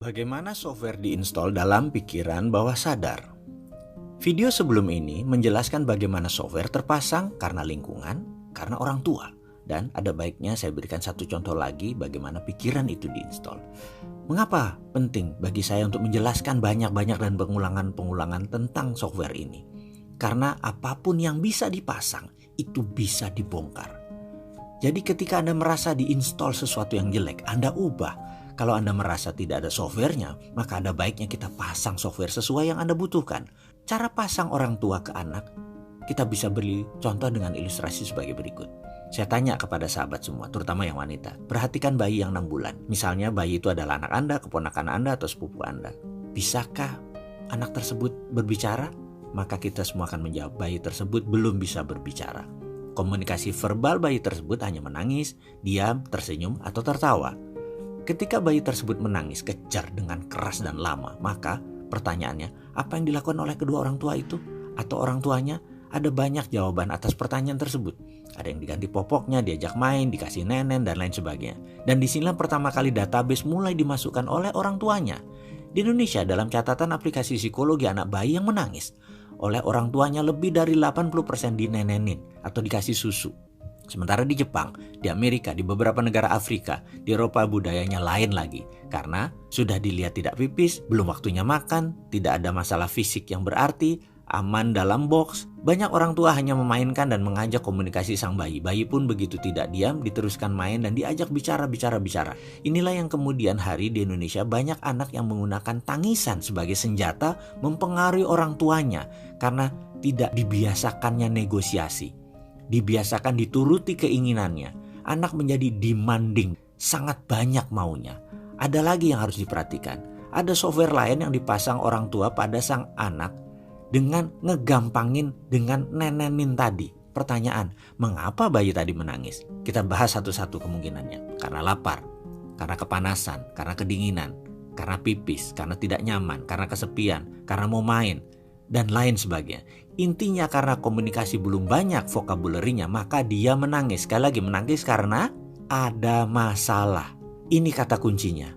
Bagaimana software diinstal dalam pikiran bawah sadar? Video sebelum ini menjelaskan bagaimana software terpasang karena lingkungan, karena orang tua. Dan ada baiknya saya berikan satu contoh lagi bagaimana pikiran itu diinstal. Mengapa penting bagi saya untuk menjelaskan banyak-banyak dan pengulangan-pengulangan tentang software ini? Karena apapun yang bisa dipasang itu bisa dibongkar. Jadi ketika Anda merasa diinstal sesuatu yang jelek, Anda ubah. Kalau Anda merasa tidak ada softwarenya, maka ada baiknya kita pasang software sesuai yang Anda butuhkan. Cara pasang orang tua ke anak, kita bisa beri contoh dengan ilustrasi sebagai berikut. Saya tanya kepada sahabat semua, terutama yang wanita. Perhatikan bayi yang 6 bulan. Misalnya bayi itu adalah anak Anda, keponakan Anda, atau sepupu Anda. Bisakah anak tersebut berbicara? Maka kita semua akan menjawab bayi tersebut belum bisa berbicara. Komunikasi verbal bayi tersebut hanya menangis, diam, tersenyum, atau tertawa. Ketika bayi tersebut menangis kejar dengan keras dan lama, maka pertanyaannya, apa yang dilakukan oleh kedua orang tua itu? Atau orang tuanya? Ada banyak jawaban atas pertanyaan tersebut. Ada yang diganti popoknya, diajak main, dikasih nenen, dan lain sebagainya. Dan disinilah pertama kali database mulai dimasukkan oleh orang tuanya. Di Indonesia dalam catatan aplikasi psikologi anak bayi yang menangis oleh orang tuanya lebih dari 80% dinenenin atau dikasih susu. Sementara di Jepang, di Amerika, di beberapa negara Afrika, di Eropa budayanya lain lagi. Karena sudah dilihat tidak pipis, belum waktunya makan, tidak ada masalah fisik yang berarti, aman dalam box. Banyak orang tua hanya memainkan dan mengajak komunikasi sang bayi. Bayi pun begitu tidak diam, diteruskan main dan diajak bicara. Inilah yang kemudian hari di Indonesia banyak anak yang menggunakan tangisan sebagai senjata mempengaruhi orang tuanya. Karena tidak dibiasakannya negosiasi. Dibiasakan dituruti keinginannya. Anak menjadi demanding, sangat banyak maunya. Ada lagi yang harus diperhatikan. Ada software lain yang dipasang orang tua pada sang anak dengan ngegampangin dengan nenenin tadi. Pertanyaan, mengapa bayi tadi menangis? Kita bahas satu-satu kemungkinannya. Karena lapar, karena kepanasan, karena kedinginan, karena pipis, karena tidak nyaman, karena kesepian, karena mau main, dan lain sebagainya. Intinya karena komunikasi belum banyak vocabulary-nya, maka dia menangis. Sekali lagi menangis karena ada masalah. Ini kata kuncinya.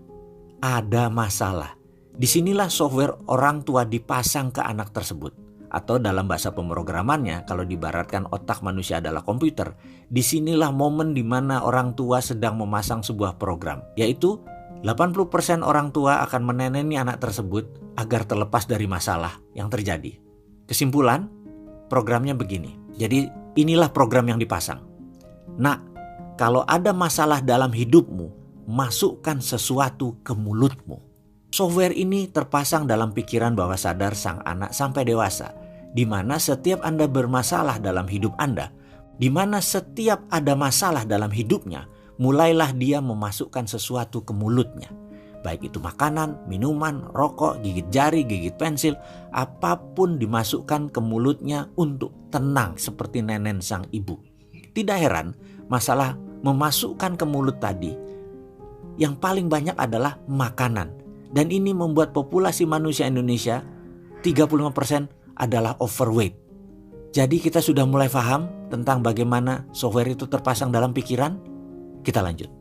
Ada masalah. Disinilah software orang tua dipasang ke anak tersebut. Atau dalam bahasa pemrogramannya, kalau dibaratkan otak manusia adalah komputer, disinilah momen di mana orang tua sedang memasang sebuah program. Yaitu 80% orang tua akan meneneni anak tersebut agar terlepas dari masalah yang terjadi. Kesimpulan, programnya begini. Jadi inilah program yang dipasang. Nak, kalau ada masalah dalam hidupmu, masukkan sesuatu ke mulutmu. Software ini terpasang dalam pikiran bawah sadar sang anak sampai dewasa, di mana setiap Anda bermasalah dalam hidup Anda, di mana setiap ada masalah dalam hidupnya, mulailah dia memasukkan sesuatu ke mulutnya. Baik itu makanan, minuman, rokok, gigit jari, gigit pensil, apapun dimasukkan ke mulutnya untuk tenang seperti nenen sang ibu. Tidak heran masalah memasukkan ke mulut tadi yang paling banyak adalah makanan. Dan ini membuat populasi manusia Indonesia 35% adalah overweight. Jadi kita sudah mulai paham tentang bagaimana software itu terpasang dalam pikiran. Kita lanjut.